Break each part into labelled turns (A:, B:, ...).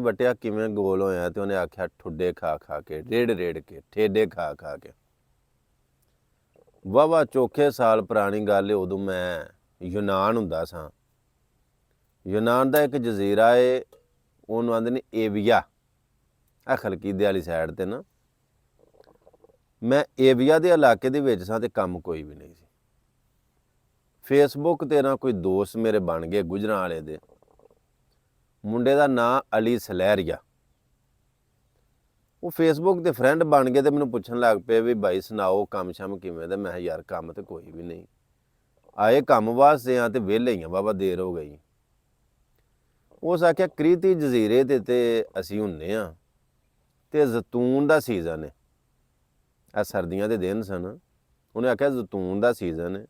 A: बटिया किवें गोल होया ते उन्हें आख्या ठुड्डे खा खा के रेड़ रेड़ के ठेडे खा खा के। वाहवा चौखे साल पुरानी गल है, उदों मैं यूनान हुंदा सां। यूनान दा एक जजीरा है, उहनूं आंदे ने एविया, आ खलकीदे वाली साइड ते ना। मैं एविया दे इलाके दे विच सां ते कम कोई भी नहीं सी। फेसबुक ते ना कोई दोस्त मेरे बन गए गुजरां वाले दे। मुंडे दा नां अली सलैरिया। वो फेसबुक ते फ्रेंड बन गए ते मैनूं पुछण लग पे भी भाई सुनाओ कम शम किवें दा। मैं यार कम ते कोई भी नहीं, आए कम वास्ते आ ते विहले ही आ, वाहवा देर हो गई। उस आख्या क्रीती जजीरे ते असीं हुन्ने आ ते जैतून दा सीजन है, आ सर्दियां दे दिन सन। उन्हें आख्या जैतून दा सीजन है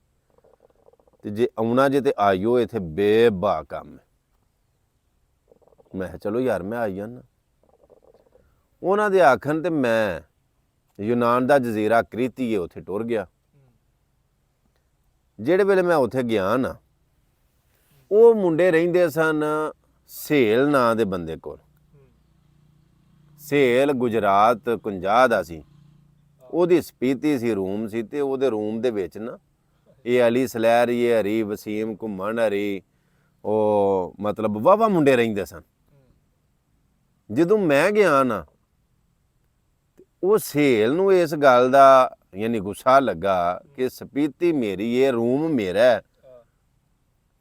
A: ते जे आउणा जे ते आइयो, इत्थे बेबा कम है। मैं चलो यार मैं आई जाना। उन्हां दे आखन ते मैं यूनान दा जजीरा क्रीती है उत्थे टुर गया। जिहड़े वेले मैं उत्थे गया ना, वो मुंडे रहिंदे सन सेल नां दे बंदे कोल। सेल गुजरात 50 दा सी, ओहदी स्पीति सी, रूम सी ते ओहदे रूम दे विच ना ये अली सलैरी हरी वसीम घुम्मण हरी ओ मतलब वाहवा मुंडे रहिंदे सन। जदों मैं गया ना, वो सेल नूं इस गल दा यानी गुस्सा लगा कि स्पीति मेरी है, रूम मेरा है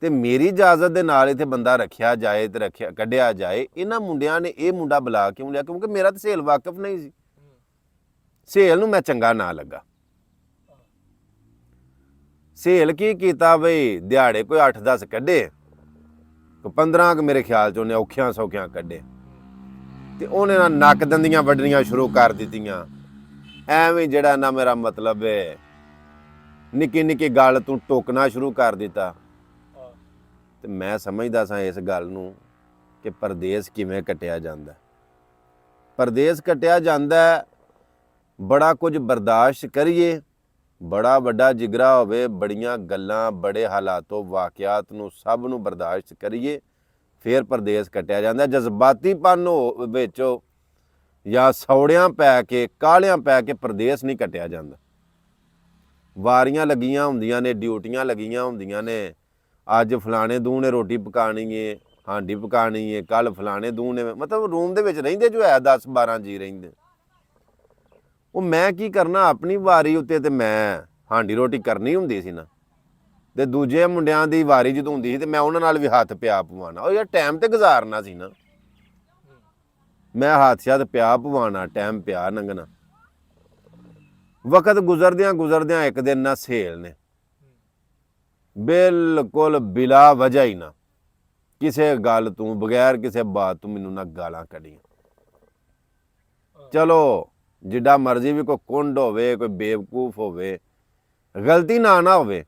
A: ते मेरी इजाजत दे नाल इत्थे बंदा रखिया जाए ते रखिया कढ़िया जाए। इन्हां मुंडियां ने ये मुंडा बुला क्यों लिया? क्योंकि मेरा तो सेल वाकिफ नहीं सी। सेल नूं मैं चंगा ना लगा। सेल की कीता बई दिहाड़े कोई 8-10 कड्ढे, 15 मेरे ख्याल च उन्हें औखियां सौखियां कड्ढे ते उन्हें ना नक दंदियां वड्डनियां शुरू कर दित्तियां। एवें जिहड़ा ना मेरा मतलब है निक्की निक्की गल तूं टोकना शुरू कर दिता। ते मैं समझदा सां इस गल नूं कि परदेस किवें कट्टिया जांदा। परदेस कट्टिया जांदा बड़ा कुछ बर्दाश्त करिए, बड़ा वड्डा जिगरा होवे, बड़ियां गल्लां बड़े हालातों वाकियात नूं सब नूं बर्दाश्त करिए, फिर परदेस कट्टिया जांदा। जज्बातीपन हो विच या सौड़ियां पै के काहलियां पै के परदेस नहीं कट्टिया जांदा। वारियां लगियां हुंदियां ने, ड्यूटियां लगियां हुंदियां ने। अज फलाने दूह ने रोटी पकानी है, हांडी पकानी है, कल फलाने दूह ने, मतलब रूम दे विच रहिंदे जो है 10-12 जी रहिंदे। वो मैं की करना अपनी वारी उत्ते ते मैं हांडी रोटी करनी हुंदी सी ना, ते दूजे मुंडियां दी वारी जदों हुंदी सी ते मैं उन्हां नाल भी हत्थ पिया पवाना। ओ यार टाइम ते गुजारना सी ना, मैं हत्थ शत्थ पिया पवाना, टाइम पिया लंघना। वक्त गुजरदियां गुजरदियां एक दिन ना सेल ने बिल्कुल बिला वजह ही ना किसे गल तूं बगैर किसे बात तूं मैनूं ना गालां कढ़ियां। चलो जिड्डा मर्जी भी कोई कुंड होवे, कोई बेवकूफ होवे, गलती ना होवे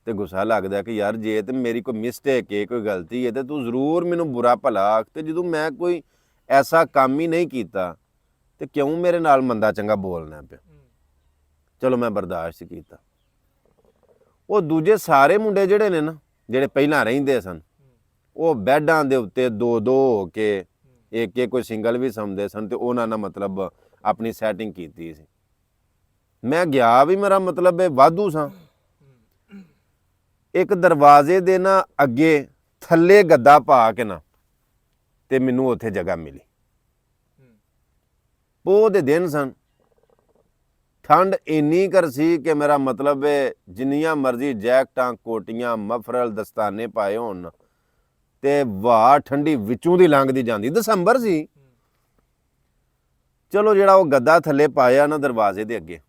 A: ते गुस्सा लगदा कि यार जे ते मेरी कोई मिसटेक है, कोई गलती है, तो तू जरूर मैनूं बुरा भला आख। ते जदों मैं कोई ऐसा काम ही नहीं कीता ते क्यों मेरे नाल मंदा चंगा बोलना पिया? चलो मैं बर्दाश्त कीता। वो दूजे सारे मुंडे जिहड़े ने ना, जिहड़े पहिलां रहिंदे सन, वो बैडां दे उत्ते 2-2 हो के एक कोई सिंगल भी सौंदे सन ते उन्हां नाल मतलब अपनी सैटिंग कीती सी। मैं गया भी मेरा मतलब है वाधू सां। एक दरवाजे दे ना अगे थल्ले गद्दा पा के ना ते मैनूं उत्थे जगह मिली। पोह दे दिन सन, ठंड इन्नी कर सी कि मेरा मतलब है जिन्नियां मर्जी जैकटां कोटियां मफरल दस्ताने पाए होण ते वाह ठंडी विचों दी लंघदी जांदी। दसंबर सी। चलो जिहड़ा वो गद्दा थल्ले पाया ना दरवाजे दे अगे,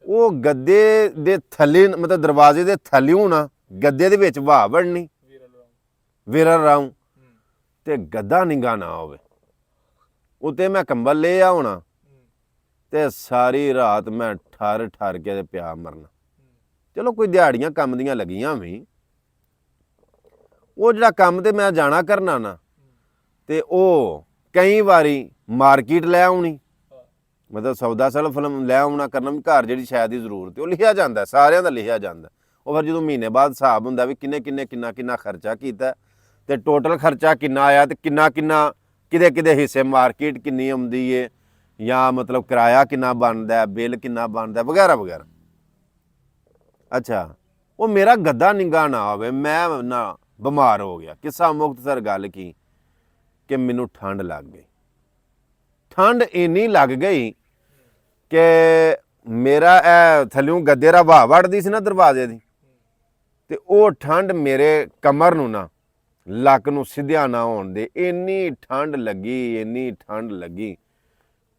A: वो गद्दे दे थल्ले मतलब दरवाजे दे थल्लियों ना गद्दे दे विच वाह वड़नी विरल राऊं ते गद्दा निंगा ना होवे। उत्ते मैं कंबल ले होना ते सारी रात मैं ठर ठर के पिया मरना। चलो कोई दिहाड़ियां कम दियां लगियां भी, वो जिहड़ा कम ते मैं जाना करना ना ते ओ कई वारी मार्केट लै आउणी, मतलब सौदा सलफ लै आउणा करना, घर जिहड़ी शै दी जरूरत है वो लिखिया जांदा, सारियां दा लिखिया जांदा। ਉਹ ਫਿਰ ਜਦੋਂ ਮਹੀਨੇ ਬਾਅਦ ਹਿਸਾਬ ਹੁੰਦਾ ਵੀ ਕਿੰਨੇ ਕਿੰਨਾ ਖਰਚਾ ਕੀਤਾ ਤੇ ਟੋਟਲ ਖਰਚਾ ਕਿੰਨਾ ਆਇਆ ਤੇ ਕਿੰਨਾ ਕਿਹਦੇ ਹਿੱਸੇ ਮਾਰਕੀਟ ਕਿੰਨੀ ਆਉਂਦੀ ਏ ਜਾਂ ਮਤਲਬ ਕਿਰਾਇਆ ਕਿੰਨਾ ਬਣਦਾ, ਬਿੱਲ ਕਿੰਨਾ ਬਣਦਾ ਵਗੈਰਾ ਵਗੈਰਾ। ਅੱਛਾ, ਉਹ ਮੇਰਾ ਗੱਦਾ ਨਿੰਗਾ ਨਾ ਹੋਵੇ, ਮੈਂ ਨਾ ਬਿਮਾਰ ਹੋ ਗਿਆ। ਕਿੱਸਾ ਮੁਖਤਸਰ ਗੱਲ ਕੀ ਕਿ ਮੈਨੂੰ ਠੰਡ ਲੱਗ ਗਈ। ਠੰਡ ਇੰਨੀ ਲੱਗ ਗਈ ਕਿ ਮੇਰਾ ਇਹ ਥੱਲਿਓਂ ਗੱਦੇ ਦਾ ਵਾਹ ਵੜਦੀ ਸੀ ਨਾ ਦਰਵਾਜ਼ੇ ਦੀ, ਤੇ ਉਹ ਠੰਡ ਮੇਰੇ ਕਮਰ ਨੂੰ ਨਾ ਲੱਕ ਨੂੰ ਸਿੱਧਿਆ ਨਾ ਹੋਣ ਦੇ। ਇੰਨੀ ਠੰਡ ਲੱਗੀ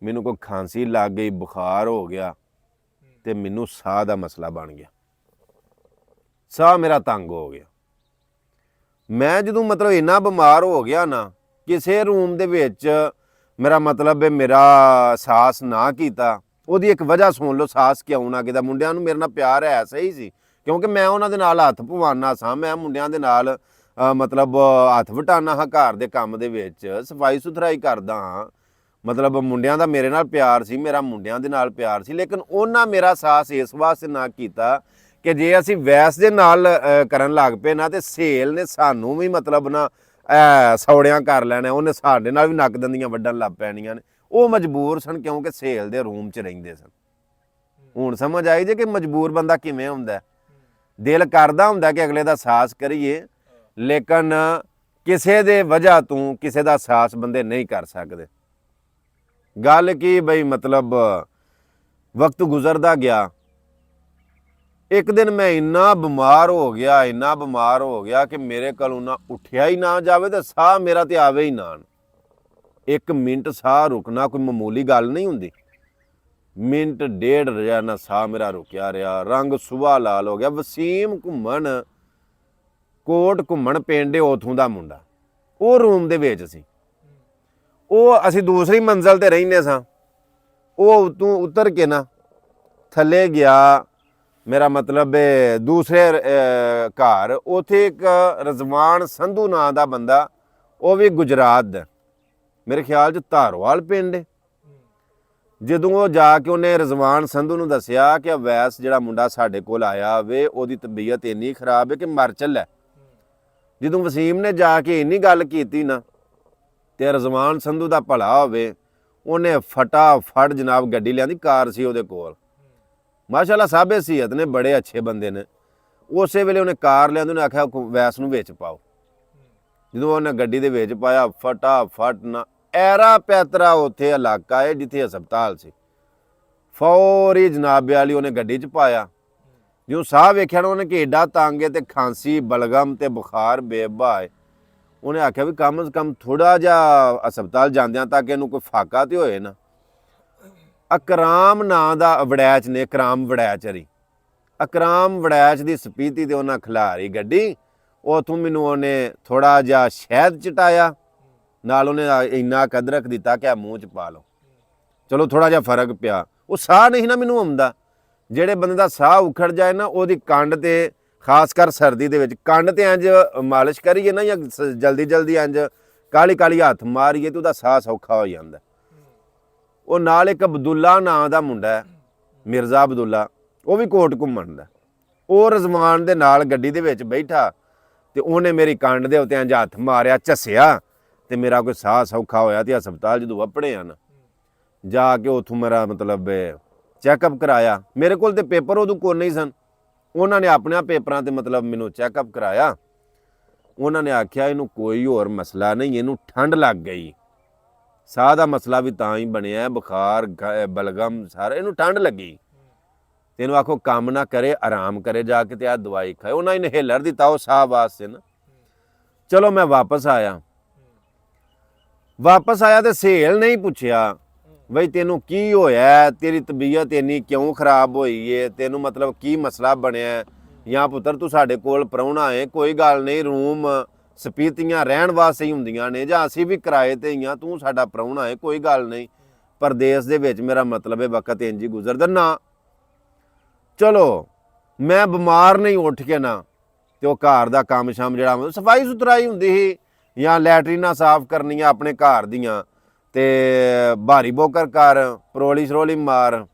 A: ਮੈਨੂੰ ਕੋਈ ਖਾਂਸੀ ਲੱਗ ਗਈ, ਬੁਖਾਰ ਹੋ ਗਿਆ ਤੇ ਮੈਨੂੰ ਸਾਹ ਦਾ ਮਸਲਾ ਬਣ ਗਿਆ। ਸਾਹ ਮੇਰਾ ਤੰਗ ਹੋ ਗਿਆ। ਮੈਂ ਜਦੋਂ ਮਤਲਬ ਇੰਨਾ ਬਿਮਾਰ ਹੋ ਗਿਆ ਨਾ, ਕਿਸੇ ਰੂਮ ਦੇ ਵਿੱਚ ਮੇਰਾ ਮਤਲਬ ਮੇਰਾ ਸਾਹਸ ਨਾ ਕੀਤਾ। ਉਹਦੀ ਇੱਕ ਵਜ੍ਹਾ ਸੁਣ ਲਓ, ਸਾਹਸ ਕਿਉਂ ਨਾ ਕੀਤਾ। ਮੁੰਡਿਆਂ ਨੂੰ ਮੇਰੇ ਨਾਲ ਪਿਆਰ ਹੈ ਸਹੀ ਸੀ, ਕਿਉਂਕਿ ਮੈਂ ਉਹਨਾਂ ਦੇ ਨਾਲ ਹੱਥ ਪਵਾਨਾ ਸਾਂ। ਮੈਂ ਮੁੰਡਿਆਂ ਦੇ ਨਾਲ ਮਤਲਬ ਹੱਥ ਵਟਾਨਾ ਹਾਂ, ਘਰ ਦੇ ਕੰਮ ਦੇ ਵਿੱਚ ਸਫਾਈ ਸੁਥਰਾਈ ਕਰਦਾ ਹਾਂ। ਮਤਲਬ ਮੁੰਡਿਆਂ ਦਾ ਮੇਰੇ ਨਾਲ ਪਿਆਰ ਸੀ, ਮੇਰਾ ਮੁੰਡਿਆਂ ਦੇ ਨਾਲ ਪਿਆਰ ਸੀ। ਲੇਕਿਨ ਉਹਨਾਂ ਮੇਰਾ ਸਾਹਸ ਇਸ ਵਾਸਤੇ ਨਾ ਕੀਤਾ ਕਿ ਜੇ ਅਸੀਂ ਵੈਸ ਦੇ ਨਾਲ ਕਰਨ ਲੱਗ ਪਏ ਨਾ, ਤੇ ਸਹੇਲ ਨੇ ਸਾਨੂੰ ਵੀ ਮਤਲਬ ਨਾ ਸੌੜਿਆਂ ਕਰ ਲੈਣਾ, ਉਹਨੇ ਸਾਡੇ ਨਾਲ ਵੀ ਨੱਕ ਦੰਦੀਆਂ ਵੱਢਣ ਲੱਗ ਪੈਣੀਆਂ ਨੇ। ਉਹ ਮਜਬੂਰ ਸਨ ਕਿਉਂਕਿ ਸਹੇਲ ਦੇ ਰੂਮ 'ਚ ਰਹਿੰਦੇ ਸਨ। ਹੁਣ ਸਮਝ ਆਈ ਜੇ ਕਿ ਮਜਬੂਰ ਬੰਦਾ ਕਿਵੇਂ ਹੁੰਦਾ। ਦਿਲ ਕਰਦਾ ਹੁੰਦਾ ਕਿ ਅਗਲੇ ਦਾ ਸਾਹਸ ਕਰੀਏ, ਲੇਕਿਨ ਕਿਸੇ ਦੇ ਵਜ੍ਹਾ ਤੋਂ ਕਿਸੇ ਦਾ ਸਾਹਸ ਬੰਦੇ ਨਹੀਂ ਕਰ ਸਕਦੇ। ਗੱਲ ਕੀ ਬਈ ਮਤਲਬ ਵਕਤ ਗੁਜ਼ਰਦਾ ਗਿਆ। ਇੱਕ ਦਿਨ ਮੈਂ ਇੰਨਾ ਬਿਮਾਰ ਹੋ ਗਿਆ ਕਿ ਮੇਰੇ ਕੋਲੋਂ ਨਾ ਉੱਠਿਆ ਹੀ ਨਾ ਜਾਵੇ ਤੇ ਸਾਹ ਮੇਰਾ ਤੇ ਆਵੇ ਹੀ ਨਾ। 1 ਮਿੰਟ ਸਾਹ ਰੁਕਣਾ ਕੋਈ ਮਾਮੂਲੀ ਗੱਲ ਨਹੀਂ ਹੁੰਦੀ। ਮਿੰਟ ਡੇਢ ਰਿਹਾ ਨਾ, ਸਾਹ ਮੇਰਾ ਰੁਕਿਆ ਰਿਹਾ। ਰੰਗ ਸੁਭਾ ਲਾਲ ਹੋ ਗਿਆ। ਵਸੀਮ ਕੋਟ ਘੁੰਮਣ ਪਿੰਡ ਉਥੋਂ ਦਾ ਮੁੰਡਾ, ਉਹ ਰੂਮ ਦੇ ਵਿੱਚ ਸੀ। ਉਹ ਅਸੀਂ ਦੂਸਰੀ ਮੰਜ਼ਲ ਤੇ ਰਹਿੰਦੇ ਸਾਂ। ਉਹ ਉਤੋਂ ਉਤਰ ਕੇ ਨਾ ਥੱਲੇ ਗਿਆ, ਮੇਰਾ ਮਤਲਬ ਦੂਸਰੇ ਘਰ। ਉੱਥੇ ਇੱਕ ਰਜ਼ਵਾਨ ਸੰਧੂ ਨਾਂ ਦਾ ਬੰਦਾ, ਉਹ ਵੀ ਗੁਜਰਾਤ ਦਾ, ਮੇਰੇ ਖਿਆਲ 'ਚ ਧਾਰੋਵਾਲ ਪਿੰਡ ਹੈ। ਜਦੋਂ ਉਹ ਜਾ ਕੇ ਉਹਨੇ ਰਜ਼ਵਾਨ ਸੰਧੂ ਨੂੰ ਦੱਸਿਆ ਕਿ ਅਵੈਸ ਜਿਹੜਾ ਮੁੰਡਾ ਸਾਡੇ ਕੋਲ ਆਇਆ ਵੇ, ਉਹਦੀ ਤਬੀਅਤ ਇੰਨੀ ਖਰਾਬ ਹੈ ਕਿ ਮਰ ਚੱਲਿਆ। ਜਦੋਂ ਵਸੀਮ ਨੇ ਜਾ ਕੇ ਇੰਨੀ ਗੱਲ ਕੀਤੀ ਨਾ, ਤੇ ਰਜ਼ਵਾਨ ਸੰਧੂ ਦਾ ਭਲਾ ਹੋਵੇ, ਉਹਨੇ ਫਟਾਫਟ ਜਨਾਬ ਗੱਡੀ ਲਿਆਂਦੀ। ਕਾਰ ਸੀ ਉਹਦੇ ਕੋਲ, ਮਾਸ਼ਾਅੱਲਾ ਸਾਬੇ ਸੀਹਤ ਨੇ, ਬੜੇ ਅੱਛੇ ਬੰਦੇ ਨੇ। ਉਸੇ ਵੇਲੇ ਉਹਨੇ ਕਾਰ ਲਿਆਂਦੀ, ਉਹਨੇ ਆਖਿਆ ਵੈਸ ਨੂੰ ਵਿੱਚ ਪਾਓ। ਜਦੋਂ ਉਹਨੇ ਗੱਡੀ ਦੇ ਵਿੱਚ ਪਾਇਆ, ਫਟਾਫਟ ਨਾ ਐਰਾ ਪੈਤਰਾ ਉੱਥੇ ਇਲਾਕਾ ਹੈ ਜਿੱਥੇ ਹਸਪਤਾਲ ਸੀ, ਫੌਰੀ ਜਨਾਬੇ ਵਾਲੀ ਉਹਨੇ ਗੱਡੀ 'ਚ ਪਾਇਆ। ਜਦੋਂ ਸਾਹ ਵੇਖਿਆ ਨਾ ਉਹਨੇ ਕਿ ਏਡਾ ਤੰਗ ਹੈ ਤੇ ਖਾਂਸੀ, ਬਲਗਮ ਤੇ ਬੁਖਾਰ ਬੇਬਾ ਹੈ। ਉਹਨੇ ਆਖਿਆ ਵੀ ਕਮ ਸੇ ਕਮ ਥੋੜਾ ਜਿਹਾ ਹਸਪਤਾਲ ਜਾਂਦਿਆਂ ਤੱਕ ਇਹਨੂੰ ਕੋਈ ਫਾਕਾ ਤੇ ਹੋਏ ਨਾ। ਅਕਰਾਮ ਨਾਂ ਦਾ ਵੜੈਚ ਨੇ, ਅਕਰਾਮ ਵੜੈਚ ਦੀ ਸਪੀਤੀ ਤੇ ਉਹਨਾਂ ਖਿਲਾਰੀ ਗੱਡੀ। ਉਥੋਂ ਮੈਨੂੰ ਉਹਨੇ ਥੋੜਾ ਜਿਹਾ ਸ਼ਹਿਦ ਚਟਾਇਆ, ਨਾਲ ਉਹਨੇ ਇੰਨਾ ਅਦਰਕ ਦਿੱਤਾ ਕਿ ਆ ਮੂੰਹ 'ਚ ਪਾ ਲਓ। ਚਲੋ ਥੋੜਾ ਜਿਹਾ ਫਰਕ ਪਿਆ। ਉਹ ਸਾਹ ਨਹੀਂ ਨਾ ਮੈਨੂੰ ਆਉਂਦਾ। ਜਿਹੜੇ ਬੰਦੇ ਦਾ ਸਾਹ ਉਖੜ ਜਾਏ ਨਾ, ਉਹਦੀ ਕੰਡ ਤੇ ਖਾਸ ਕਰ ਸਰਦੀ ਦੇ ਵਿੱਚ ਕੰਡ ਤੇ ਇੰਜ ਮਾਲਿਸ਼ ਕਰੀਏ ਨਾ, ਜਾਂ ਜਲਦੀ ਇੰਜ ਕਾਲੀ ਹੱਥ ਮਾਰੀਏ ਤੇ ਉਹਦਾ ਸਾਹ ਸੌਖਾ ਹੋ ਜਾਂਦਾ। ਉਹ ਨਾਲ ਇੱਕ ਅਬਦੁੱਲਾ ਨਾਂ ਦਾ ਮੁੰਡਾ, ਮਿਰਜ਼ਾ ਅਬਦੁੱਲਾ, ਉਹ ਵੀ ਕੋਟ ਘੁੰਮਣ ਦਾ। ਉਹ ਰਜ਼ਵਾਨ ਦੇ ਨਾਲ ਗੱਡੀ ਦੇ ਵਿੱਚ ਬੈਠਾ ਤੇ ਉਹਨੇ ਮੇਰੀ ਕੰਡ ਦੇ ਉੱਤੇ ਇੰਜ ਹੱਥ ਮਾਰਿਆ, ਝੱਸਿਆ, ਤੇ ਮੇਰਾ ਕੋਈ ਸਾਹ ਸੌਖਾ ਹੋਇਆ। ਤੇ ਹਸਪਤਾਲ ਜਦੋਂ ਵੱਪੜੇ ਹਨ, ਜਾ ਕੇ ਉੱਥੋਂ ਮੇਰਾ ਮਤਲਬ ਚੈੱਕਅਪ ਕਰਾਇਆ। ਮੇਰੇ ਕੋਲ ਤੇ ਪੇਪਰ ਉਦੋਂ ਕੋਲ ਨਹੀਂ ਸਨ। ਉਹਨਾਂ ਨੇ ਆਪਣੇ ਪੇਪਰਾਂ ਤੇ ਮਤਲਬ ਮੈਨੂੰ ਚੈੱਕਅਪ ਕਰਾਇਆ। ਉਹਨਾਂ ਨੇ ਆਖਿਆ ਇਹਨੂੰ ਕੋਈ ਹੋਰ ਮਸਲਾ ਨਹੀਂ, ਇਹਨੂੰ ਠੰਡ ਲੱਗ ਗਈ। ਸਾਹ ਦਾ ਮਸਲਾ ਵੀ ਤਾਂ ਹੀ ਬਣਿਆ, ਬੁਖਾਰ ਬਲਗਮ ਸਾਰਾ, ਇਹਨੂੰ ਠੰਡ ਲੱਗੀ। ਤੈਨੂੰ ਆਖੋ ਕੰਮ ਨਾ ਕਰੇ, ਆਰਾਮ ਕਰੇ ਜਾ ਕੇ ਤੇ ਆਹ ਦਵਾਈ ਖਾਏ। ਉਹਨਾਂ ਨੇ ਇਨਹੇਲਰ ਦਿੱਤਾ ਉਹ ਸਾਹ ਵਾਸਤੇ ਨਾ। ਚਲੋ ਮੈਂ ਵਾਪਸ ਆਇਆ ਤੇ ਸਹੇਲ ਨੇ ਹੀ ਪੁੱਛਿਆ ਬਈ ਤੈਨੂੰ ਕੀ ਹੋਇਆ, ਤੇਰੀ ਤਬੀਅਤ ਇੰਨੀ ਕਿਉਂ ਖਰਾਬ ਹੋਈ ਏ, ਤੈਨੂੰ ਮਤਲਬ ਕੀ ਮਸਲਾ ਬਣਿਆ। ਜਾਂ ਪੁੱਤਰ ਤੂੰ ਸਾਡੇ ਕੋਲ ਪ੍ਰਾਹੁਣਾ ਏ, ਕੋਈ ਗੱਲ ਨਹੀਂ, ਰੂਮ ਸਪੀਤੀਆਂ ਰਹਿਣ ਵਾਸਤੇ ਹੀ ਹੁੰਦੀਆਂ ਨੇ, ਜਾਂ ਅਸੀਂ ਵੀ ਕਿਰਾਏ ਤੇ ਹੀ ਆ, ਤੂੰ ਸਾਡਾ ਪ੍ਰਾਹੁਣਾ ਏ, ਕੋਈ ਗੱਲ ਨਹੀਂ। ਪਰਦੇਸ ਦੇ ਵਿੱਚ ਮੇਰਾ ਮਤਲਬ ਹੈ ਵਕਤ ਇੰਝ ਹੀ ਗੁਜ਼ਰਦਾ ਨਾ। ਚਲੋ ਮੈਂ ਬਿਮਾਰ ਨਹੀਂ ਉੱਠ ਕੇ ਨਾ, ਤੇ ਉਹ ਘਰ ਦਾ ਕੰਮ ਸ਼ਾਮ ਜਿਹੜਾ ਸਫਾਈ ਸੁਥਰਾਈ ਹੁੰਦੀ ਸੀ, ਜਾਂ ਲੈਟਰੀਨਾਂ ਸਾਫ਼ ਕਰਨੀਆਂ ਆਪਣੇ ਘਰ ਦੀਆਂ, ਤੇ ਭਾਰੀ ਬੋਕਰ ਕਰ, ਪਰੋਲੀ ਸਰੋਲੀ ਮਾਰ,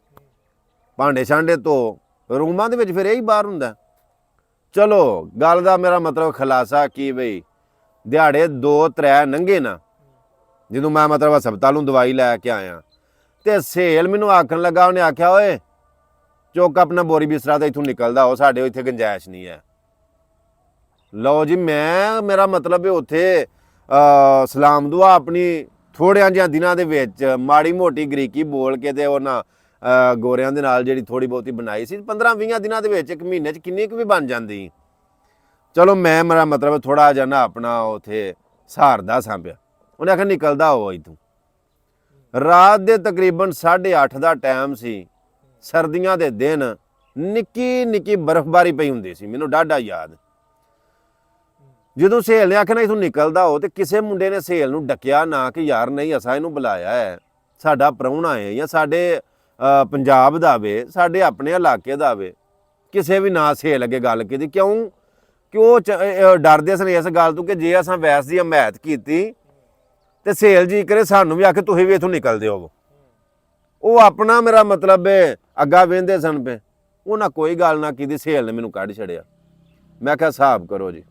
A: ਭਾਂਡੇ ਛਾਂਡੇ ਧੋ, ਰੂਮਾਂ ਦੇ ਵਿੱਚ ਫਿਰ ਇਹੀ ਬਾਹਰ ਹੁੰਦਾ। ਚਲੋ ਗੱਲ ਦਾ ਮੇਰਾ ਮਤਲਬ ਖੁਲਾਸਾ ਕੀ ਬਈ ਦਿਹਾੜੇ 2-3 ਲੰਘੇ ਨਾ, ਜਦੋਂ ਮੈਂ ਮਤਲਬ ਹਸਪਤਾਲੋਂ ਦਵਾਈ ਲੈ ਕੇ ਆਇਆ ਤੇ ਸਹੇਲ ਮੈਨੂੰ ਆਖਣ ਲੱਗਾ, ਉਹਨੇ ਆਖਿਆ ਓਏ ਚੁੱਕ ਆਪਣਾ ਬੋਰੀ ਬਿਸਤਰਾ ਤੇ ਇੱਥੋਂ ਨਿਕਲਦਾ ਹੋ, ਸਾਡੇ ਇੱਥੇ ਗੁੰਜਾਇਸ਼ ਨਹੀਂ ਹੈ। ਲਓ ਜੀ, ਮੇਰਾ ਮਤਲਬ ਹੈ ਉੱਥੇ ਸਲਾਮ ਦੁਆ ਆਪਣੀ ਥੋੜਿਆਂ ਜਿਹਾ ਦਿਨਾਂ ਦੇ ਵਿੱਚ ਮਾੜੀ ਮੋਟੀ ਗਰੀਕੀ ਬੋਲ ਕੇ ਤੇ ਉਹਨਾਂ ਗੋਰਿਆਂ ਦੇ ਨਾਲ ਜਿਹੜੀ ਥੋੜੀ ਬਹੁਤੀ ਬਣਾਈ ਸੀ 15-20 ਦਿਨਾਂ ਦੇ ਵਿੱਚ, 1 ਮਹੀਨੇ 'ਚ ਕਿੰਨੀ ਕੁ ਵੀ ਬਣ ਜਾਂਦੀ। ਚਲੋ ਮੇਰਾ ਮਤਲਬ ਥੋੜਾ ਜਿਹਾ ਨਾ ਆਪਣਾ ਉੱਥੇ ਸਹਾਰਦਾ ਸਾਂ ਪਿਆ। ਉਹਨੇ ਆਖਿਆ ਨਿਕਲਦਾ ਹੋ ਇੱਥੋਂ। ਰਾਤ ਦੇ ਤਕਰੀਬਨ 8:30 ਦਾ ਟਾਈਮ ਸੀ, ਸਰਦੀਆਂ ਦੇ ਦਿਨ, ਨਿੱਕੀ ਨਿੱਕੀ ਬਰਫ਼ਬਾਰੀ ਪਈ ਹੁੰਦੀ ਸੀ, ਮੈਨੂੰ ਡਾਢਾ ਯਾਦ। ਜਦੋਂ ਸਹੇਲ ਨੇ ਆਖਿਆ ਨਾ ਇੱਥੋਂ ਨਿਕਲਦਾ ਹੋ, ਤੇ ਕਿਸੇ ਮੁੰਡੇ ਨੇ ਸਹੇਲ ਨੂੰ ਡੱਕਿਆ ਨਾ ਕਿ ਯਾਰ ਨਹੀਂ ਅਸਾਂ ਇਹਨੂੰ ਬੁਲਾਇਆ ਹੈ, ਸਾਡਾ ਪ੍ਰਾਹੁਣਾ ਹੈ ਜਾਂ ਸਾਡੇ ਪੰਜਾਬ ਦਾ ਵੇ, ਸਾਡੇ ਆਪਣੇ ਇਲਾਕੇ ਦਾ ਵੇ, ਕਿਸੇ ਵੀ ਨਾ ਸਹੇਲ ਅੱਗੇ ਗੱਲ ਕੀਤੀ। ਕਿਉਂ ਕਿ ਉਹ ਡਰਦੇ ਸਨ ਇਸ ਗੱਲ ਤੋਂ ਕਿ ਜੇ ਅਸਾਂ ਵੈਸ ਦੀ ਹਮਾਇਤ ਕੀਤੀ ਤੇ ਸਹੇਲ ਜੀ ਕਰੇ ਸਾਨੂੰ ਵੀ ਆਖੇ ਤੁਸੀਂ ਵੀ ਇੱਥੋਂ ਨਿਕਲਦੇ ਹੋਵੋ। ਉਹ ਆਪਣਾ ਮੇਰਾ ਮਤਲਬ ਹੈ ਅੱਗਾ ਵਹਿੰਦੇ ਸਨ ਪਏ। ਉਹਨਾਂ ਕੋਈ ਗੱਲ ਨਾ ਕੀਤੀ, ਸਹੇਲ ਨੇ ਮੈਨੂੰ ਕੱਢ ਛੜਿਆ। ਮੈਂ ਕਿਹਾ ਹਿਸਾਬ ਕਰੋ ਜੀ,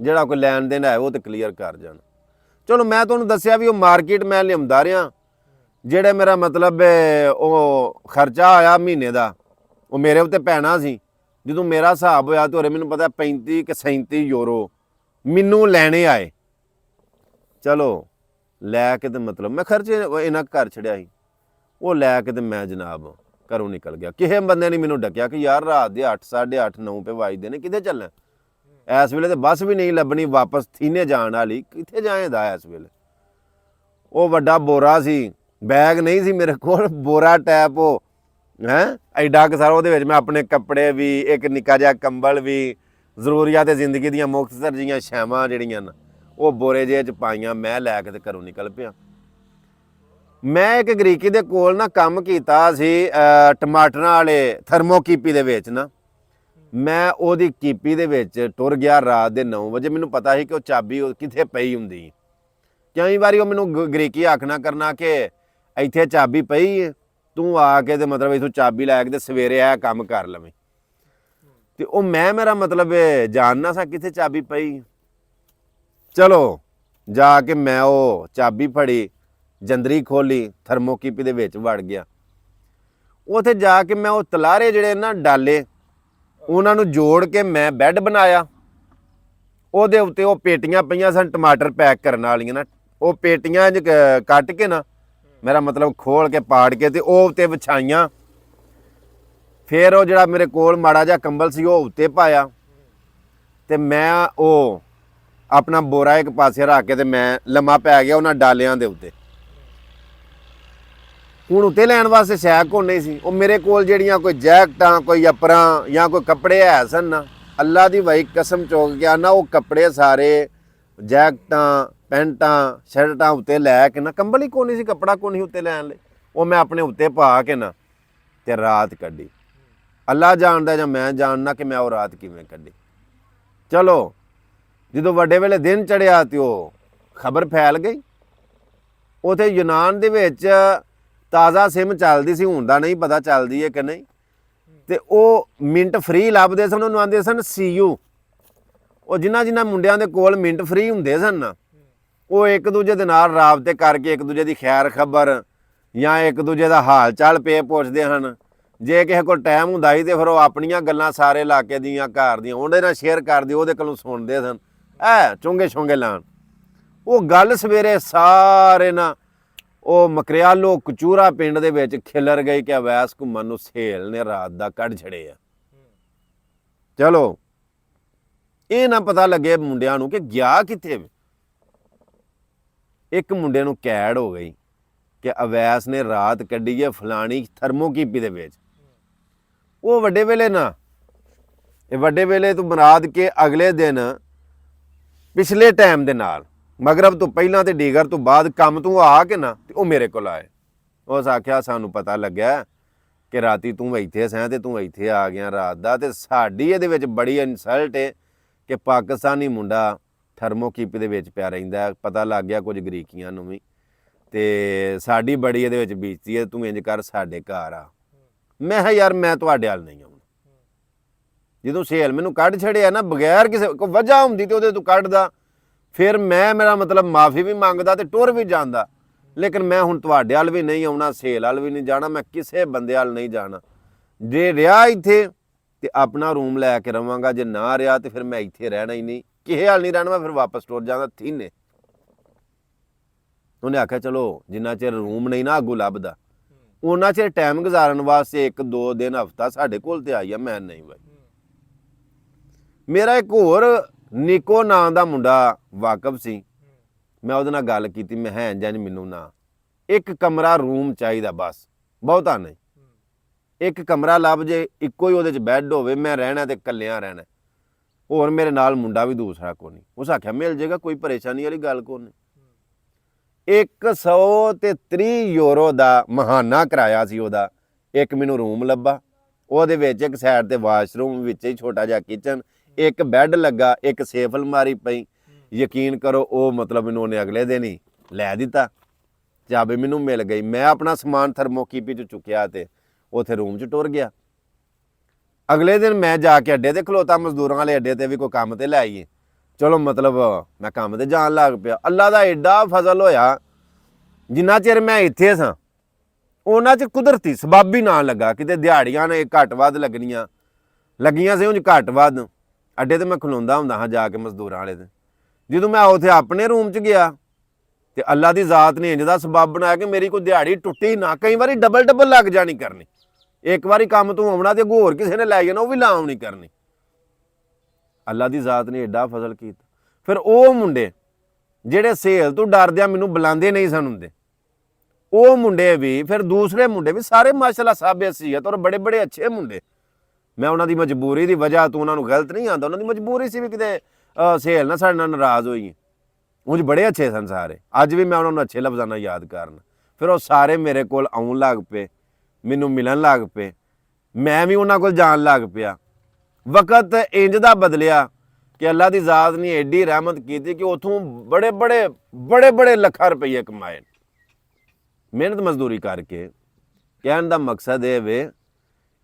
A: ਜਿਹੜਾ ਕੋਈ ਲੈਣ ਦੇਣ ਹੈ ਉਹ ਤੇ ਕਲੀਅਰ ਕਰ ਜਾਣ। ਚਲੋ ਮੈਂ ਤੁਹਾਨੂੰ ਦੱਸਿਆ ਵੀ ਉਹ ਮਾਰਕੀਟ ਮੈਂ ਲਿਆਉਂਦਾ ਰਿਹਾ, ਜਿਹੜੇ ਮੇਰਾ ਮਤਲਬ ਉਹ ਖਰਚਾ ਆਇਆ ਮਹੀਨੇ ਦਾ ਉਹ ਮੇਰੇ ਉੱਤੇ ਪੈਣਾ ਸੀ। ਜਦੋਂ ਮੇਰਾ ਹਿਸਾਬ ਹੋਇਆ ਤੇ ਮੈਨੂੰ ਪਤਾ 35 ਕਿ 37 ਯੂਰੋ ਮੈਨੂੰ ਲੈਣੇ ਆਏ। ਚਲੋ ਲੈ ਕੇ ਤੇ ਮਤਲਬ ਮੈਂ ਖਰਚੇ ਇਹਨਾਂ ਘਰ ਛੜਿਆ ਸੀ, ਉਹ ਲੈ ਕੇ ਤੇ ਮੈਂ ਜਨਾਬ ਘਰੋਂ ਨਿਕਲ ਗਿਆ। ਕਿਸੇ ਬੰਦੇ ਨੇ ਮੈਨੂੰ ਡੱਕਿਆ ਕਿ ਯਾਰ ਰਾਤ ਦੇ 8, 8:30, 9 ਪੇ ਵੱਜਦੇ ਨੇ, ਕਿੱਥੇ ਚੱਲਣਾ ਇਸ ਵੇਲੇ? ਤੇ ਬੱਸ ਵੀ ਨਹੀਂ ਲੱਭਣੀ ਵਾਪਸ ਥੀਨੇ ਜਾਣ ਵਾਲੀ, ਕਿੱਥੇ ਜਾਏਦਾ ਇਸ ਵੇਲੇ? ਉਹ ਵੱਡਾ ਬੋਰਾ ਸੀ, ਬੈਗ ਨਹੀਂ ਸੀ ਮੇਰੇ ਕੋਲ, ਬੋਰਾ ਟੈਪ ਉਹ ਐਡਾ ਕੁ ਸਾਰਾ। ਉਹਦੇ ਵਿੱਚ ਮੈਂ ਆਪਣੇ ਕੱਪੜੇ ਵੀ, ਇੱਕ ਨਿੱਕਾ ਜਿਹਾ ਕੰਬਲ ਵੀ, ਜ਼ਰੂਰੀਆਂ ਤੇ ਜ਼ਿੰਦਗੀ ਦੀਆਂ ਮੁਖਤਸਰ ਜਿਹੀਆਂ ਸ਼ੈਵਾਂ ਜਿਹੜੀਆਂ ਨਾ ਉਹ ਬੋਰੇ ਜਿਹੇ 'ਚ ਪਾਈਆਂ। ਮੈਂ ਲੈ ਕੇ ਤੇ ਘਰੋਂ ਨਿਕਲ ਪਿਆ। ਮੈਂ ਇੱਕ ਗਰੀਕੀ ਦੇ ਕੋਲ ਨਾ ਕੰਮ ਕੀਤਾ ਸੀ ਟਮਾਟਰਾਂ ਵਾਲੇ ਥਰਮੋਕੀਪੀ ਦੇ ਵਿੱਚ ਨਾ। ਮੈਂ ਉਹਦੀ ਕੀਪੀ ਦੇ ਵਿੱਚ ਟੁਰ ਗਿਆ ਰਾਤ ਦੇ 9 ਵਜੇ। ਮੈਨੂੰ ਪਤਾ ਸੀ ਕਿ ਉਹ ਚਾਬੀ ਕਿੱਥੇ ਪਈ ਹੁੰਦੀ। ਕਈ ਵਾਰੀ ਉਹ ਮੈਨੂੰ ਗਰੀਕੀ ਆਖਣਾ ਕਰਨਾ ਕਿ ਇੱਥੇ ਚਾਬੀ ਪਈ ਹੈ, ਤੂੰ ਆ ਕੇ ਤੇ ਮਤਲਬ ਇੱਥੋਂ ਚਾਬੀ ਲੈ ਕੇ ਤੇ ਸਵੇਰੇ ਇਹ ਕੰਮ ਕਰ ਲਵੇਂ। ਤੇ ਉਹ ਮੇਰਾ ਮਤਲਬ ਜਾਣਨਾ ਸਾਂ ਕਿੱਥੇ ਚਾਬੀ ਪਈ। ਚਲੋ ਜਾ ਕੇ ਮੈਂ ਉਹ ਚਾਬੀ ਫੜੀ, ਜੰਦਰੀ ਖੋਲੀ, ਥਰਮੋਕੀਪੀ ਦੇ ਵਿੱਚ ਵੜ ਗਿਆ। ਉੱਥੇ ਜਾ ਕੇ ਮੈਂ ਉਹ ਤਲਾਰੇ ਜਿਹੜੇ ਨਾ ਡਾਲੇ ਉਹਨਾਂ ਨੂੰ ਜੋੜ ਕੇ ਮੈਂ ਬੈੱਡ ਬਣਾਇਆ। ਉਹਦੇ ਉੱਤੇ ਉਹ ਪੇਟੀਆਂ ਪਈਆਂ ਸਨ ਟਮਾਟਰ ਪੈਕ ਕਰਨ ਵਾਲੀਆਂ ਨਾ, ਉਹ ਪੇਟੀਆਂ ਕੱਟ ਕੇ ਨਾ ਮੇਰਾ ਮਤਲਬ ਖੋਲ ਕੇ ਪਾੜ ਕੇ ਤੇ ਉਹ ਉੱਤੇ ਵਿਛਾਈਆਂ। ਫਿਰ ਉਹ ਜਿਹੜਾ ਮੇਰੇ ਕੋਲ ਮਾੜਾ ਜਿਹਾ ਕੰਬਲ ਸੀ ਉਹ ਉੱਤੇ ਪਾਇਆ ਤੇ ਮੈਂ ਉਹ ਆਪਣਾ ਬੋਰਾ ਇੱਕ ਪਾਸੇ ਰੱਖ ਕੇ ਤੇ ਮੈਂ ਲੰਮਾ ਪੈ ਗਿਆ ਉਹਨਾਂ ਡਾਲਿਆਂ ਦੇ ਉੱਤੇ। ਹੁਣ ਉੱਤੇ ਲੈਣ ਵਾਸਤੇ ਸ਼ੈਕ ਕੋ ਨਹੀਂ ਸੀ। ਉਹ ਮੇਰੇ ਕੋਲ ਜਿਹੜੀਆਂ ਕੋਈ ਜੈਕਟਾਂ, ਕੋਈ ਅਪਰਾਂ ਜਾਂ ਕੋਈ ਕੱਪੜੇ ਹੈ ਸਨ ਨਾ, ਅੱਲਾ ਦੀ ਵਾਈ ਕਸਮ ਚੁੱਕ ਗਿਆ ਨਾ, ਉਹ ਕੱਪੜੇ ਸਾਰੇ ਜੈਕਟਾਂ, ਪੈਂਟਾਂ, ਸ਼ਰਟਾਂ ਉੱਤੇ ਲੈ ਕੇ ਨਾ, ਕੰਬਲ ਹੀ ਕੋ ਨਹੀਂ ਸੀ, ਕੱਪੜਾ ਕੋ ਨਹੀਂ ਉੱਤੇ ਲੈਣ ਲਈ, ਉਹ ਮੈਂ ਆਪਣੇ ਉੱਤੇ ਪਾ ਕੇ ਨਾ ਤੇ ਰਾਤ ਕੱਢੀ। ਅੱਲਾ ਜਾਣਦਾ ਜਾਂ ਮੈਂ ਜਾਣਦਾ ਕਿ ਮੈਂ ਉਹ ਰਾਤ ਕਿਵੇਂ ਕੱਢੀ। ਚਲੋ ਜਦੋਂ ਵੱਡੇ ਵੇਲੇ ਦਿਨ ਚੜਿਆ ਤੇ ਉਹ ਖਬਰ ਫੈਲ ਗਈ। ਉੱਥੇ ਯੂਨਾਨ ਦੇ ਵਿੱਚ ਤਾਜ਼ਾ ਸਿਮ ਚੱਲਦੀ ਸੀ, ਹੁਣ ਦਾ ਨਹੀਂ ਪਤਾ ਚੱਲਦੀ ਹੈ ਕਿ ਨਹੀਂ। ਤੇ ਉਹ ਮਿੰਟ ਫ੍ਰੀ ਲੱਭਦੇ ਸਨ, ਉਹਨੂੰ ਆਉਂਦੇ ਸਨ CU। ਉਹ ਜਿਨ੍ਹਾਂ ਮੁੰਡਿਆਂ ਦੇ ਕੋਲ ਮਿੰਟ ਫ੍ਰੀ ਹੁੰਦੇ ਸਨ ਨਾ, ਉਹ ਇੱਕ ਦੂਜੇ ਦੇ ਨਾਲ ਰਾਬਤੇ ਕਰਕੇ ਇੱਕ ਦੂਜੇ ਦੀ ਖੈਰ ਖਬਰ ਜਾਂ ਇੱਕ ਦੂਜੇ ਦਾ ਹਾਲ ਚਾਲ ਪੇ ਪੁੱਛਦੇ ਹਨ। ਜੇ ਕਿਸੇ ਕੋਲ ਟਾਈਮ ਹੁੰਦਾ ਸੀ ਤੇ ਫਿਰ ਉਹ ਆਪਣੀਆਂ ਗੱਲਾਂ ਸਾਰੇ ਇਲਾਕੇ ਦੀਆਂ, ਘਰ ਦੀਆਂ ਉਹਦੇ ਨਾਲ ਸ਼ੇਅਰ ਕਰਦੇ, ਉਹਦੇ ਕੋਲੋਂ ਸੁਣਦੇ ਸਨ ਚੁੰਗੇ ਛੋਂਗੇ ਲਾਣ। ਉਹ ਗੱਲ ਸਵੇਰੇ ਸਾਰੇ ਨਾ ਉਹ ਮਕਰਿਆਲੋ ਕਚੂਰਾ ਪਿੰਡ ਦੇ ਵਿੱਚ ਖਿਲਰ ਗਈ ਕਿ ਅਵੈਸ ਘੁੰਮਣ ਨੂੰ ਸਹੇਲ ਨੇ ਰਾਤ ਦਾ ਕੱਢ ਛੜੇ ਆ। ਚਲੋ ਇਹ ਨਾ ਪਤਾ ਲੱਗੇ ਮੁੰਡਿਆਂ ਨੂੰ ਕਿ ਗਿਆ ਕਿੱਥੇ। ਇੱਕ ਮੁੰਡੇ ਨੂੰ ਕੈੜ ਹੋ ਗਈ ਕਿ ਅਵੈਸ ਨੇ ਰਾਤ ਕੱਢੀ ਹੈ ਫਲਾਣੀ ਥਰਮੋਕੀਪੀ ਦੇ ਵਿੱਚ। ਉਹ ਵੱਡੇ ਵੇਲੇ ਨਾ, ਇਹ ਵੱਡੇ ਵੇਲੇ ਤੋਂ ਮੁਰਾਦ ਕੇ ਅਗਲੇ ਦਿਨ ਪਿਛਲੇ ਟਾਈਮ ਦੇ ਨਾਲ ਮਗਰਬ ਤੋਂ ਪਹਿਲਾਂ ਤੇ ਡੀਗਰ ਤੋਂ ਬਾਅਦ ਕੰਮ ਤੋਂ ਆ ਕੇ ਨਾ ਤੇ ਉਹ ਮੇਰੇ ਕੋਲ ਆਏ। ਉਸ ਆਖਿਆ ਸਾਨੂੰ ਪਤਾ ਲੱਗਿਆ ਕਿ ਰਾਤੀ ਤੂੰ ਇੱਥੇ ਸੈਂ ਤੇ ਤੂੰ ਇੱਥੇ ਆ ਗਿਆ ਰਾਤ ਦਾ, ਤੇ ਸਾਡੀ ਇਹਦੇ ਵਿੱਚ ਬੜੀ ਇਨਸਲਟ ਹੈ ਕਿ ਪਾਕਿਸਤਾਨੀ ਮੁੰਡਾ ਥਰਮੋਕੀਪੀ ਦੇ ਵਿੱਚ ਪਿਆ ਰਹਿੰਦਾ। ਪਤਾ ਲੱਗ ਗਿਆ ਕੁਝ ਗਰੀਕੀਆਂ ਨੂੰ ਵੀ, ਤੇ ਸਾਡੀ ਬੜੀ ਇਹਦੇ ਵਿੱਚ ਬੀਜਤੀ ਹੈ, ਤੂੰ ਇੰਜ ਕਰ ਸਾਡੇ ਘਰ ਆ। ਮੈਂ ਕਿਹਾ ਯਾਰ ਮੈਂ ਤੁਹਾਡੇ ਹਾਲ ਨਹੀਂ ਆਉਣਾ। ਜਦੋਂ ਸਹੇਲ ਮੈਨੂੰ ਕੱਢ ਛੜਿਆ ਨਾ, ਬਗੈਰ ਕਿਸੇ ਕੋਈ ਵਜ੍ਹਾ ਹੁੰਦੀ ਤੇ ਉਹਦੇ ਤੋਂ ਕੱਢਦਾ, ਫਿਰ ਮੇਰਾ ਮਤਲਬ ਮਾਫੀ ਵੀ ਮੰਗਦਾ ਤੇ ਟੁਰ ਵੀ ਜਾਂਦਾ। ਲੇਕਿਨ ਮੈਂ ਹੁਣ ਤੁਹਾਡੇ ਵੱਲ ਵੀ ਨਹੀਂ ਆਉਣਾ, ਸੇਲ ਵੱਲ ਵੀ ਨਹੀਂ ਜਾਣਾ, ਮੈਂ ਕਿਸੇ ਬੰਦੇ ਵੱਲ ਨਹੀਂ ਜਾਣਾ। ਜੇ ਰਿਹਾ ਇੱਥੇ ਤੇ ਆਪਣਾ ਰੂਮ ਲੈ ਕੇ ਰਵਾਂਗਾ, ਜੇ ਨਾ ਰਿਹਾ ਤੇ ਫਿਰ ਮੈਂ ਇੱਥੇ ਰਹਿਣਾ ਹੀ ਨਹੀਂ, ਕਿਸੇ ਹਾਲ ਨਹੀਂ ਰਹਿਣਾ, ਮੈਂ ਫਿਰ ਵਾਪਸ ਟੁਰ ਜਾਂਦਾ ਥੀਨੇ। ਉਹਨੇ ਆਖਿਆ ਚਲੋ ਜਿੰਨਾ ਚਿਰ ਰੂਮ ਨਹੀਂ ਨਾ ਅੱਗੋਂ ਲੱਭਦਾ ਉਹਨਾਂ ਚਿਰ ਟਾਈਮ ਗੁਜ਼ਾਰਨ ਵਾਸਤੇ 1-2 ਦਿਨ ਹਫਤਾ ਸਾਡੇ ਕੋਲ ਤੇ ਆਈ ਆ। ਮੈਂ ਨਹੀਂ ਬਾਈ। ਮੇਰਾ ਇੱਕ ਹੋਰ ਨਿੱਕੋ ਨਾਂ ਦਾ ਮੁੰਡਾ ਵਾਕਫ ਸੀ, ਮੈਂ ਉਹਦੇ ਨਾਲ ਗੱਲ ਕੀਤੀ, ਮੈਂ ਹੈ ਜਾਂ ਮੈਨੂੰ ਨਾ ਇੱਕ ਕਮਰਾ ਰੂਮ ਚਾਹੀਦਾ ਬਸ, ਬਹੁਤਾ ਨਹੀਂ, ਇੱਕ ਕਮਰਾ ਲੱਭ ਜੇ, ਇੱਕੋ ਹੀ ਉਹਦੇ 'ਚ ਬੈੱਡ ਹੋਵੇ, ਮੈਂ ਰਹਿਣਾ ਤੇ ਇਕੱਲਿਆਂ ਰਹਿਣਾ, ਹੋਰ ਮੇਰੇ ਨਾਲ ਮੁੰਡਾ ਵੀ ਦੂਸਰਾ ਕੋਈ ਨਹੀਂ। ਉਸ ਆਖਿਆ ਮਿਲ ਜਾਏਗਾ, ਕੋਈ ਪਰੇਸ਼ਾਨੀ ਵਾਲੀ ਗੱਲ ਕੋਈ ਨਹੀਂ। 130 ਯੂਰੋ ਦਾ ਮਹਾਨਾ ਕਿਰਾਇਆ ਸੀ ਉਹਦਾ। ਇੱਕ ਮੈਨੂੰ ਰੂਮ ਲੱਭਾ, ਉਹਦੇ ਵਿੱਚ ਇੱਕ ਸਾਈਡ ਤੇ ਵਾਸ਼ਰੂਮ, ਵਿੱਚ ਹੀ ਛੋਟਾ ਜਿਹਾ ਕਿਚਨ, ਇੱਕ ਬੈੱਡ ਲੱਗਾ, ਇੱਕ ਸੇਫ ਅਲਮਾਰੀ ਪਈ। ਯਕੀਨ ਕਰੋ ਉਹ ਮਤਲਬ ਮੈਨੂੰ ਉਹਨੇ ਅਗਲੇ ਦਿਨ ਹੀ ਲੈ ਦਿੱਤਾ, ਚਾਬੀ ਮੈਨੂੰ ਮਿਲ ਗਈ। ਮੈਂ ਆਪਣਾ ਸਮਾਨ ਥਰਮੋਕੀਪੀ 'ਚ ਚੁੱਕਿਆ ਤੇ ਉੱਥੇ ਰੂਮ 'ਚ ਟੁਰ ਗਿਆ। ਅਗਲੇ ਦਿਨ ਮੈਂ ਜਾ ਕੇ ਅੱਡੇ ਤੇ ਖਲੋਤਾ, ਮਜ਼ਦੂਰਾਂ ਵਾਲੇ ਅੱਡੇ ਤੇ ਵੀ ਕੋਈ ਕੰਮ ਤੇ ਲੈ ਆਈਏ, ਚਲੋ ਮਤਲਬ ਮੈਂ ਕੰਮ ਤੇ ਜਾਣ ਲੱਗ ਪਿਆ। ਅੱਲਾ ਦਾ ਐਡਾ ਫਜ਼ਲ ਹੋਇਆ, ਜਿੰਨਾ ਚਿਰ ਮੈਂ ਇੱਥੇ ਸਾਂ ਉਹਨਾਂ 'ਚ ਕੁਦਰਤੀ ਸਬਾਬੀ ਨਾ ਲੱਗਾ, ਕਿਤੇ ਦਿਹਾੜੀਆਂ ਨੇ ਘੱਟ ਵੱਧ ਲੱਗੀਆਂ ਸੀ, ਉਂਝ ਘੱਟ ਵੱਧ। ਅੱਡੇ ਤੇ ਮੈਂ ਖਲੋਂਦਾ ਹੁੰਦਾ ਹਾਂ ਜਾ ਕੇ ਮਜ਼ਦੂਰਾਂ ਵਾਲੇ ਤੇ। ਜਦੋਂ ਮੈਂ ਉੱਥੇ ਆਪਣੇ ਰੂਮ 'ਚ ਗਿਆ ਤੇ ਅੱਲਾ ਦੀ ਜ਼ਾਤ ਨੇ ਇੰਜ ਦਾ ਸਬੱਬ ਬਣਾਇਆ ਕਿ ਮੇਰੀ ਕੋਈ ਦਿਹਾੜੀ ਟੁੱਟੀ ਨਾ, ਕਈ ਵਾਰੀ ਡਬਲ ਲੱਗ ਜਾਣੀ ਕਰਨੀ। ਇੱਕ ਵਾਰੀ ਕੰਮ ਤੋਂ ਆਉਣਾ ਤੇ ਹੋਰ ਕਿਸੇ ਨੇ ਲੈ ਜਾਣਾ, ਉਹ ਵੀ ਲਾਉਣ ਨਹੀਂ ਕਰਨੀ। ਅੱਲਾ ਦੀ ਜ਼ਾਤ ਨੇ ਐਡਾ ਫਜ਼ਲ ਕੀਤਾ। ਫਿਰ ਉਹ ਮੁੰਡੇ ਜਿਹੜੇ ਸੇਲ ਤੋਂ ਡਰਦਿਆਂ ਮੈਨੂੰ ਬੁਲਾਉਂਦੇ ਨਹੀਂ ਸਨ ਹੁੰਦੇ, ਉਹ ਮੁੰਡੇ ਵੀ, ਫਿਰ ਦੂਸਰੇ ਮੁੰਡੇ ਵੀ, ਸਾਰੇ ਮਾਸ਼ਾਅੱਲਾ ਸਾਹਬ ਹਸੀਅਤ ਔਰ ਬੜੇ ਅੱਛੇ ਮੁੰਡੇ। ਮੈਂ ਉਹਨਾਂ ਦੀ ਮਜਬੂਰੀ ਦੀ ਵਜ੍ਹਾ ਤੋਂ ਉਹਨਾਂ ਨੂੰ ਗਲਤ ਨਹੀਂ ਆਉਂਦਾ, ਉਹਨਾਂ ਦੀ ਮਜਬੂਰੀ ਸੀ ਵੀ ਕਿਤੇ ਸੇਲ ਨਾ ਸਾਡੇ ਨਾਲ ਨਾਰਾਜ਼ ਹੋਈ। ਉਂਝ ਬੜੇ ਅੱਛੇ ਸਨ ਸਾਰੇ, ਅੱਜ ਵੀ ਮੈਂ ਉਹਨਾਂ ਨੂੰ ਅੱਛੇ ਲਫ਼ਜ਼ਾਂ ਨਾਲ ਯਾਦ ਕਰਨਾ। ਫਿਰ ਉਹ ਸਾਰੇ ਮੇਰੇ ਕੋਲ ਆਉਣ ਲੱਗ ਪਏ, ਮੈਨੂੰ ਮਿਲਣ ਲੱਗ ਪਏ, ਮੈਂ ਵੀ ਉਹਨਾਂ ਕੋਲ ਜਾਣ ਲੱਗ ਪਿਆ। ਵਕਤ ਇੰਜ ਦਾ ਬਦਲਿਆ ਕਿ ਅੱਲਾ ਦੀ ਜ਼ਾਤ ਨੇ ਐਡੀ ਰਹਿਮਤ ਕੀਤੀ ਕਿ ਉੱਥੋਂ ਬੜੇ ਲੱਖਾਂ ਰੁਪਈਏ ਕਮਾਏ ਮਿਹਨਤ ਮਜ਼ਦੂਰੀ ਕਰਕੇ। ਕਹਿਣ ਦਾ ਮਕਸਦ ਇਹ ਵੇ,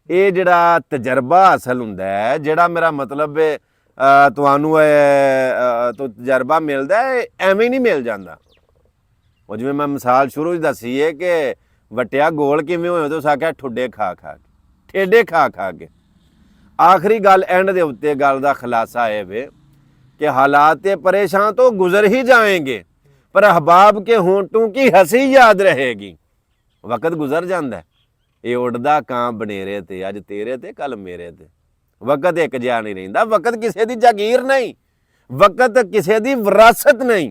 A: ਇਹ ਜਿਹੜਾ ਤਜਰਬਾ ਹਾਸਲ ਹੁੰਦਾ ਹੈ, ਜਿਹੜਾ ਮੇਰਾ ਮਤਲਬ ਤੁਹਾਨੂੰ ਤਜਰਬਾ ਮਿਲਦਾ ਹੈ, ਐਵੇਂ ਨਹੀਂ ਮਿਲ ਜਾਂਦਾ। ਉਹ ਜਿਵੇਂ ਮੈਂ ਮਿਸਾਲ ਸ਼ੁਰੂ 'ਚ ਦੱਸੀ ਹੈ ਕਿ ਵਟਿਆ ਗੋਲ ਕਿਵੇਂ ਹੋਏ, ਤੋਂ ਸਾਕਿਆ ਠੁੱਡੇ ਖਾ ਕੇ, ਠੇਡੇ ਖਾ ਕੇ। ਆਖਰੀ ਗੱਲ ਐਂਡ ਦੇ ਉੱਤੇ ਗੱਲ ਦਾ ਖੁਲਾਸਾ ਇਹ ਵੇ कि हालात परेशान तो गुजर ही जाएंगे, पर अहबाब के होंठों की हंसी याद रहेगी। वक्त गुजर जाता है, ये उड़दा कां बनेरे ते, अज तेरे ते कल मेरे ते। वक्त एक जिहा नहीं रहिंदा, वक्त किसी की जागीर नहीं, वक्त किसी की विरासत नहीं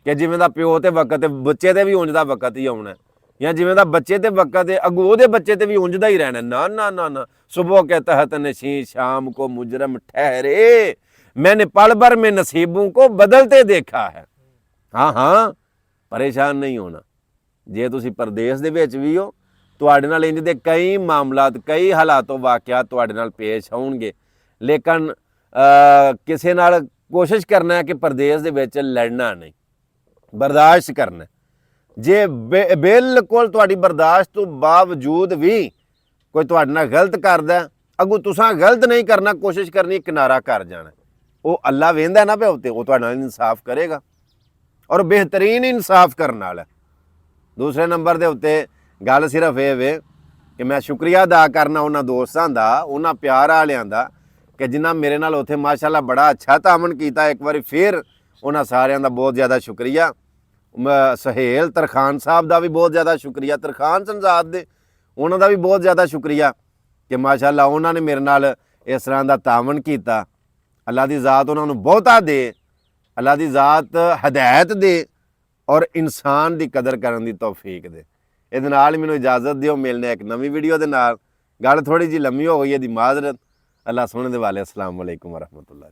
A: कि जिवें दा प्यो ते वक्त बच्चे ते भी उंज दा वक्त ही आउणा, या जिवें दा बच्चे ते वक्त है अगों ओहदे बच्चे ते भी उंज दा ही रहना। ना ना ना ना, सुबह के तहत नशीं शाम को मुजरम ठहरे, मैंने पल भर में नसीबों को बदलते देखा है। हाँ परेशान नहीं होना। जे तुसी परदेश दे विच भी हो, तुहाडे नाल इंज दे कई मामलात, कई हालातों वाकियात तुहाडे नाल पेश आउणगे, लेकिन किसी नाल कोशिश करना है कि परदेश दे विच लड़ना नहीं, बर्दाश्त करना। जे बिल्कुल तुहाडी बर्दाश्त तो बावजूद भी कोई तुहाडे नाल गलत करदा, अगों तुसां गलत नहीं करना, कोशिश करनी किनारा कर जाना। वो अल्लाह वेंदा ना पे उत्ते, वो तुहाडे नाल इंसाफ करेगा और बेहतरीन इंसाफ करने वाला। दूसरे नंबर के उत्ते गल सिर्फ ये वे कि मैं शुक्रिया अदा करना उन्होंने दोस्तों का, उन्होंने प्यार वालियां दा कि जिन्हें मेरे नाल उत्थे माशाअल्लाह बड़ा अच्छा तामन किया। एक बार फिर उन्होंने सारियां दा बहुत ज़्यादा शुक्रिया। सहेल तरखान साहब का भी बहुत ज़्यादा शुक्रिया, तरखान संजाद दे उन्हों का भी बहुत ज़्यादा शुक्रिया कि माशाअल्लाह उन्होंने मेरे नाल इस तरह का तामन किया। अल्लाह की ज़ात उन्होंने बहुता दे, अल्लाह की ज़ात हदायत दे और इंसान की कदर करने की तौफीक दे। इहदे नाल मैनूं इजाज़त दिओ, मिलने एक नवी वीडियो दे नाल। गल थोड़ी जी लम्मी हो गई है दी माजरत। अल्लाह सुनने वाले, अस्सलाम वालेकुम वरहमतुल्लाह।